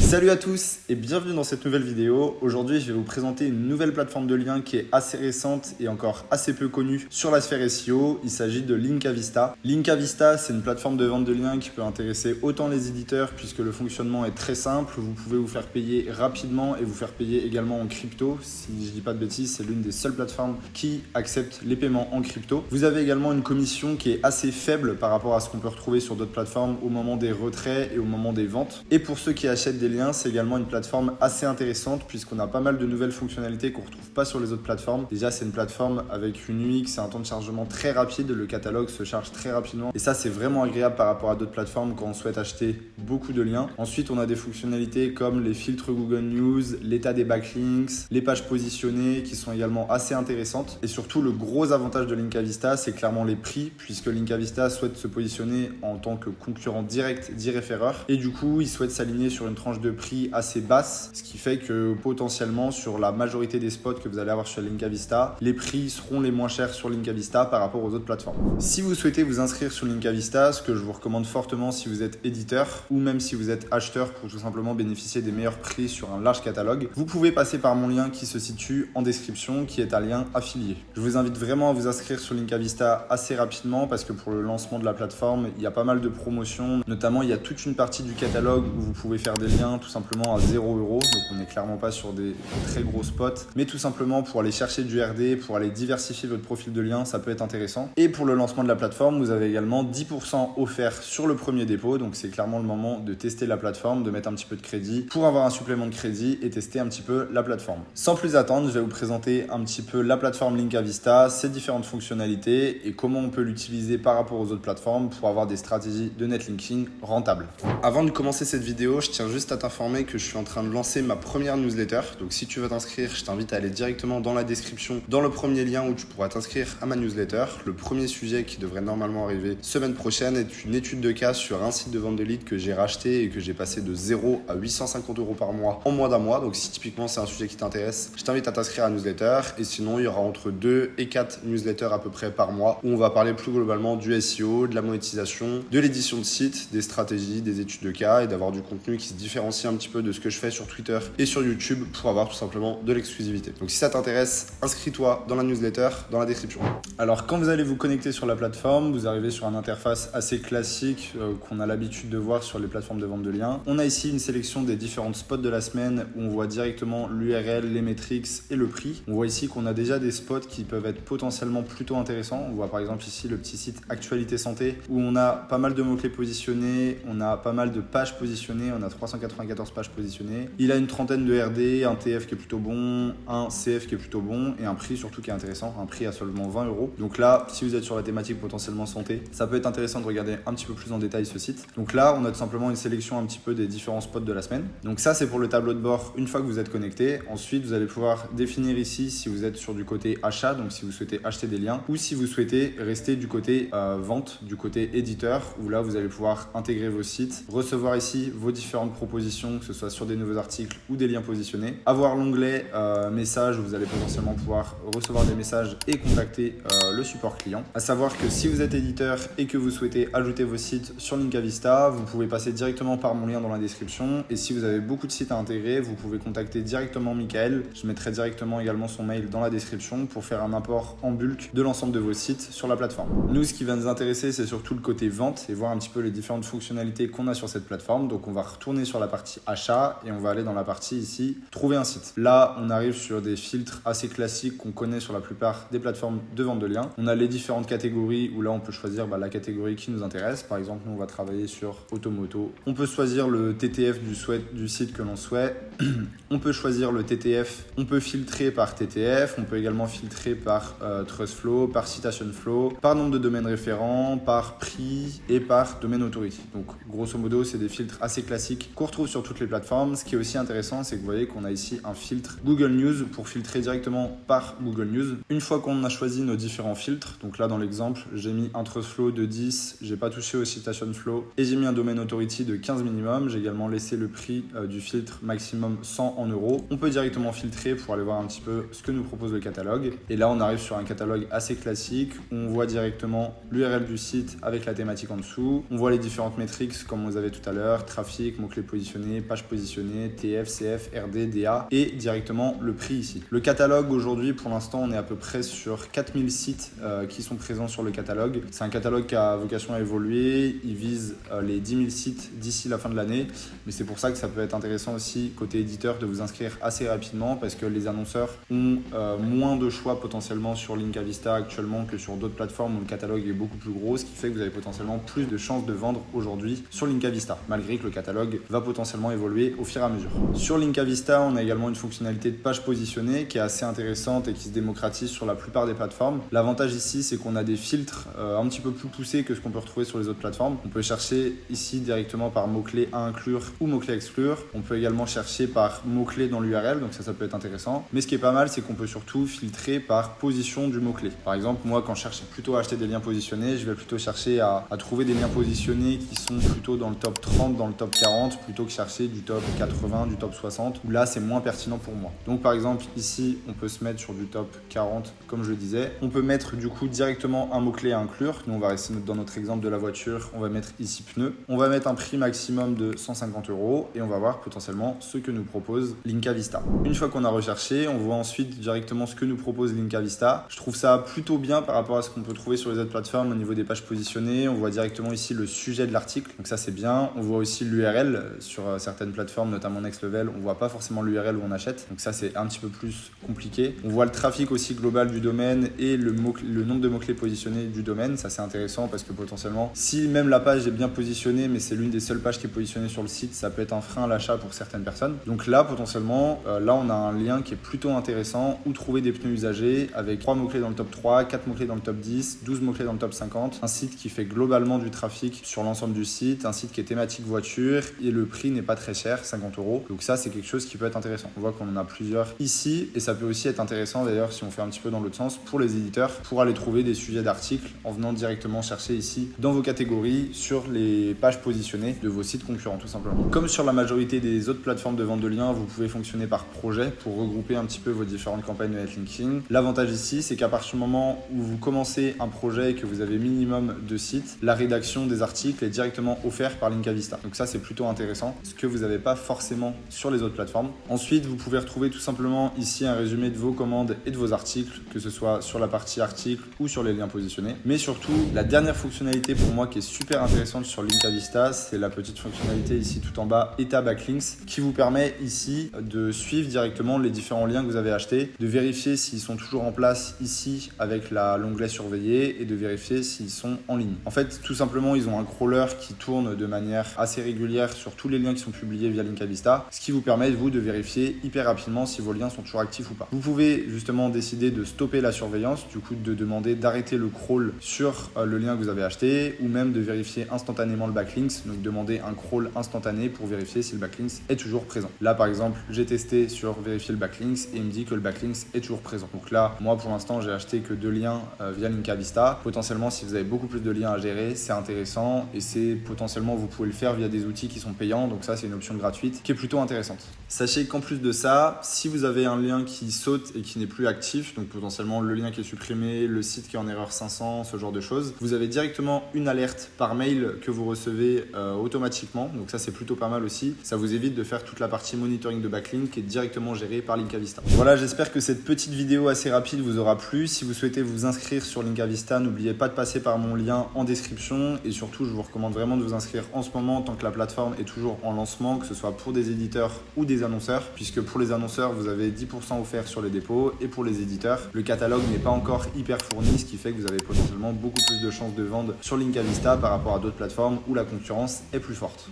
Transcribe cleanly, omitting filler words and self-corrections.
Salut à tous et bienvenue dans cette nouvelle vidéo. Aujourd'hui, je vais vous présenter une nouvelle plateforme de liens qui est assez récente et encore assez peu connue sur la sphère SEO. Il s'agit de Linkavista. Linkavista, c'est une plateforme de vente de liens qui peut intéresser autant les éditeurs puisque le fonctionnement est très simple. Vous pouvez vous faire payer rapidement et vous faire payer également en crypto. Si je dis pas de bêtises, c'est l'une des seules plateformes qui accepte les paiements en crypto. Vous avez également une commission qui est assez faible par rapport à ce qu'on peut retrouver sur d'autres plateformes au moment des retraits et au moment des ventes. Et pour ceux qui achètent des liens, c'est également une plateforme assez intéressante puisqu'on a pas mal de nouvelles fonctionnalités qu'on ne retrouve pas sur les autres plateformes. Déjà, c'est une plateforme avec une UX et un temps de chargement très rapide. Le catalogue se charge très rapidement et ça, c'est vraiment agréable par rapport à d'autres plateformes quand on souhaite acheter beaucoup de liens. Ensuite, on a des fonctionnalités comme les filtres Google News, l'état des backlinks, les pages positionnées qui sont également assez intéressantes. Et surtout, le gros avantage de Linkavista, c'est clairement les prix puisque Linkavista souhaite se positionner en tant que concurrent direct d'e-référeur et du coup, il souhaite s'aligner sur une tranche de prix assez basse, ce qui fait que potentiellement sur la majorité des spots que vous allez avoir sur Linkavista, les prix seront les moins chers sur Linkavista par rapport aux autres plateformes. Si vous souhaitez vous inscrire sur Linkavista, ce que je vous recommande fortement si vous êtes éditeur ou même si vous êtes acheteur pour tout simplement bénéficier des meilleurs prix sur un large catalogue, vous pouvez passer par mon lien qui se situe en description, qui est un lien affilié. Je vous invite vraiment à vous inscrire sur Linkavista assez rapidement parce que pour le lancement de la plateforme, il y a pas mal de promotions, notamment il y a toute une partie du catalogue où vous pouvez faire des liens tout simplement à 0 €, donc on n'est clairement pas sur des très gros spots, mais tout simplement pour aller chercher du RD, pour aller diversifier votre profil de lien, ça peut être intéressant. Et pour le lancement de la plateforme, vous avez également 10% offert sur le premier dépôt, donc c'est clairement le moment de tester la plateforme, de mettre un petit peu de crédit pour avoir un supplément de crédit et tester un petit peu la plateforme. Sans plus attendre, je vais vous présenter un petit peu la plateforme Linkavista, ses différentes fonctionnalités et comment on peut l'utiliser par rapport aux autres plateformes pour avoir des stratégies de netlinking rentables. Avant de commencer cette vidéo, je tiens juste à t'informer que je suis en train de lancer ma première newsletter. Donc si tu veux t'inscrire, je t'invite à aller directement dans la description, dans le premier lien où tu pourras t'inscrire à ma newsletter. Le premier sujet qui devrait normalement arriver semaine prochaine est une étude de cas sur un site de vente de leads que j'ai racheté et que j'ai passé de 0 à 850 € par mois en moins d'un mois. Donc si typiquement c'est un sujet qui t'intéresse, je t'invite à t'inscrire à la newsletter. Et sinon, il y aura entre 2 et 4 newsletters à peu près par mois où on va parler plus globalement du SEO, de la monétisation, de l'édition de site, des stratégies, des études de cas et d'avoir du contenu qui se différencie un petit peu de ce que je fais sur Twitter et sur YouTube pour avoir tout simplement de l'exclusivité. Donc si ça t'intéresse, inscris-toi dans la newsletter dans la description. Alors quand vous allez vous connecter sur la plateforme, vous arrivez sur une interface assez classique qu'on a l'habitude de voir sur les plateformes de vente de liens. On a ici une sélection des différentes spots de la semaine où on voit directement l'URL, les métriques et le prix. On voit ici qu'on a déjà des spots qui peuvent être potentiellement plutôt intéressants. On voit par exemple ici le petit site Actualité Santé où on a pas mal de mots-clés positionnés, on a pas mal de pages positionnées, on a 394 pages positionnées. Il a une trentaine de RD, un TF qui est plutôt bon, un CF qui est plutôt bon et un prix surtout qui est intéressant, un prix à seulement 20 €. Donc là, si vous êtes sur la thématique potentiellement santé, ça peut être intéressant de regarder un petit peu plus en détail ce site. Donc là, on a tout simplement une sélection un petit peu des différents spots de la semaine. Donc ça, c'est pour le tableau de bord une fois que vous êtes connecté. Ensuite, vous allez pouvoir définir ici si vous êtes sur du côté achat, donc si vous souhaitez acheter des liens, ou si vous souhaitez rester du côté vente, du côté éditeur, où là, vous allez pouvoir intégrer vos sites, recevoir ici vos différentes propositions, que ce soit sur des nouveaux articles ou des liens positionnés. Avoir l'onglet messages, où vous allez potentiellement pouvoir recevoir des messages et contacter le support client. À savoir que si vous êtes éditeur et que vous souhaitez ajouter vos sites sur Linkavista, vous pouvez passer directement par mon lien dans la description. Et si vous avez beaucoup de sites à intégrer, vous pouvez contacter directement Michael. Je mettrai directement également son mail dans la description pour faire un import en bulk de l'ensemble de vos sites sur la plateforme. Nous, ce qui va nous intéresser, c'est surtout le côté vente et voir un petit peu les différentes fonctionnalités qu'on a sur cette plateforme. Donc on va retourner sur la partie achat et on va aller dans la partie ici trouver un site. Là, on arrive sur des filtres assez classiques qu'on connaît sur la plupart des plateformes de vente de liens. On a les différentes catégories où là on peut choisir la catégorie qui nous intéresse. Par exemple, nous on va travailler sur automoto. On peut choisir le TTF du site que l'on souhaite. On peut choisir le TTF. On peut filtrer par TTF. On peut également filtrer par TrustFlow, par Citation Flow, par nombre de domaines référents, par prix et par domaine authority. Donc grosso modo, c'est des filtres assez classiques qu'on retrouve sur toutes les plateformes. Ce qui est aussi intéressant, c'est que vous voyez qu'on a ici un filtre Google News pour filtrer directement par Google News. Une fois qu'on a choisi nos différents filtres, donc là dans l'exemple, j'ai mis un TrustFlow de 10, j'ai pas touché au Citation Flow et j'ai mis un domaine authority de 15 minimum. J'ai également laissé le prix du filtre maximum 100 en euros. On peut directement filtrer pour aller voir un petit peu ce que nous propose le catalogue. Et là, on arrive sur un catalogue assez classique. On voit directement l'URL du site avec la thématique en dessous. On voit les différentes métriques comme vous avez tout à l'heure, trafic, mots-clés positionnés, positionnée, page positionnée, TF, CF, RD, DA et directement le prix ici. Le catalogue aujourd'hui, pour l'instant, on est à peu près sur 4000 sites qui sont présents sur le catalogue. C'est un catalogue qui a vocation à évoluer. Il vise les 10 000 sites d'ici la fin de l'année. Mais c'est pour ça que ça peut être intéressant aussi côté éditeur de vous inscrire assez rapidement parce que les annonceurs ont moins de choix potentiellement sur Linka Vista actuellement que sur d'autres plateformes où le catalogue est beaucoup plus gros, ce qui fait que vous avez potentiellement plus de chances de vendre aujourd'hui sur Linka Vista, malgré que le catalogue va potentiellement évoluer au fur et à mesure. Sur Linka Vista, on a également une fonctionnalité de page positionnée qui est assez intéressante et qui se démocratise sur la plupart des plateformes. L'avantage ici, c'est qu'on a des filtres un petit peu plus poussés que ce qu'on peut retrouver sur les autres plateformes. On peut chercher ici directement par mots-clés à inclure ou mots-clés à exclure. On peut également chercher par mots-clés dans l'URL, donc ça peut être intéressant. Mais ce qui est pas mal, c'est qu'on peut surtout filtrer par position du mot-clé. Par exemple, moi, quand je cherche plutôt à acheter des liens positionnés, je vais plutôt chercher à trouver des liens positionnés qui sont plutôt dans le top 30, dans le top 40, plutôt que chercher du top 80, du top 60, où là, c'est moins pertinent pour moi. Donc, par exemple, ici, on peut se mettre sur du top 40, comme je le disais. On peut mettre du coup directement un mot-clé à inclure. Nous, on va rester dans notre exemple de la voiture. On va mettre ici pneus. On va mettre un prix maximum de 150 € et on va voir potentiellement ce que nous propose Linka Vista. Une fois qu'on a recherché, on voit ensuite directement ce que nous propose Linka Vista. Je trouve ça plutôt bien par rapport à ce qu'on peut trouver sur les autres plateformes au niveau des pages positionnées. On voit directement ici le sujet de l'article, donc ça c'est bien. On voit aussi l'URL sur certaines plateformes, notamment Next Level. On voit pas forcément l'URL où on achète, donc ça c'est un petit peu plus compliqué. On voit le trafic aussi global du domaine et le nombre de mots-clés positionnés du domaine. Ça c'est intéressant parce que potentiellement, si même la page est bien positionnée, mais c'est l'une des seules pages qui est positionnée sur le site, ça peut être un frein à l'achat pour certaines personnes. Donc là, potentiellement, là on a un lien qui est plutôt intéressant où trouver des pneus usagés avec 3 mots-clés dans le top 3, 4 mots-clés dans le top 10, 12 mots-clés dans le top 50. Un site qui fait globalement du trafic sur l'ensemble du site, un site qui est thématique voiture et le prix n'est pas très cher, 50 €. Donc ça, c'est quelque chose qui peut être intéressant. On voit qu'on en a plusieurs ici et ça peut aussi être intéressant d'ailleurs si on fait un petit peu dans l'autre sens pour les éditeurs pour aller trouver des sujets d'articles en venant directement chercher ici dans vos catégories sur les pages positionnées de vos sites concurrents tout simplement. Comme sur la majorité des autres plateformes de vente de liens, vous pouvez fonctionner par projet pour regrouper un petit peu vos différentes campagnes de netlinking. L'avantage ici, c'est qu'à partir du moment où vous commencez un projet et que vous avez minimum de sites, la rédaction des articles est directement offerte par Linka Vista. Donc ça, c'est plutôt intéressant, ce que vous n'avez pas forcément sur les autres plateformes. Ensuite, vous pouvez retrouver tout simplement ici un résumé de vos commandes et de vos articles, que ce soit sur la partie articles ou sur les liens positionnés. Mais surtout, la dernière fonctionnalité pour moi qui est super intéressante sur Linka Vista, c'est la petite fonctionnalité ici tout en bas, Eta Backlinks, qui vous permet ici de suivre directement les différents liens que vous avez achetés, de vérifier s'ils sont toujours en place ici avec l'onglet surveillé et de vérifier s'ils sont en ligne. En fait, tout simplement, ils ont un crawler qui tourne de manière assez régulière sur tous les liens qui sont publiés via Linka Vista, ce qui vous permet vous de vérifier hyper rapidement si vos liens sont toujours actifs ou pas. Vous pouvez justement décider de stopper la surveillance, du coup de demander d'arrêter le crawl sur le lien que vous avez acheté ou même de vérifier instantanément le backlinks, donc demander un crawl instantané pour vérifier si le backlinks est toujours présent. Là par exemple, j'ai testé sur vérifier le backlinks et il me dit que le backlinks est toujours présent. Donc là, moi pour l'instant, j'ai acheté que 2 liens via Linka Vista. Potentiellement, si vous avez beaucoup plus de liens à gérer, c'est intéressant et c'est potentiellement, vous pouvez le faire via des outils qui sont payants. Donc ça, c'est une option gratuite qui est plutôt intéressante. Sachez qu'en plus de ça, si vous avez un lien qui saute et qui n'est plus actif, donc potentiellement le lien qui est supprimé, le site qui est en erreur 500, ce genre de choses, vous avez directement une alerte par mail que vous recevez automatiquement. Donc ça, c'est plutôt pas mal aussi. Ça vous évite de faire toute la partie monitoring de backlink qui est directement gérée par Linka Vista. Voilà, j'espère que cette petite vidéo assez rapide vous aura plu. Si vous souhaitez vous inscrire sur Linka Vista, n'oubliez pas de passer par mon lien en description et surtout, je vous recommande vraiment de vous inscrire en ce moment tant que la plateforme est toujours en lancement, que ce soit pour des éditeurs ou des annonceurs, puisque pour les annonceurs, vous avez 10% offert sur les dépôts et pour les éditeurs, le catalogue n'est pas encore hyper fourni, ce qui fait que vous avez potentiellement beaucoup plus de chances de vendre sur Linka Vista par rapport à d'autres plateformes où la concurrence est plus forte.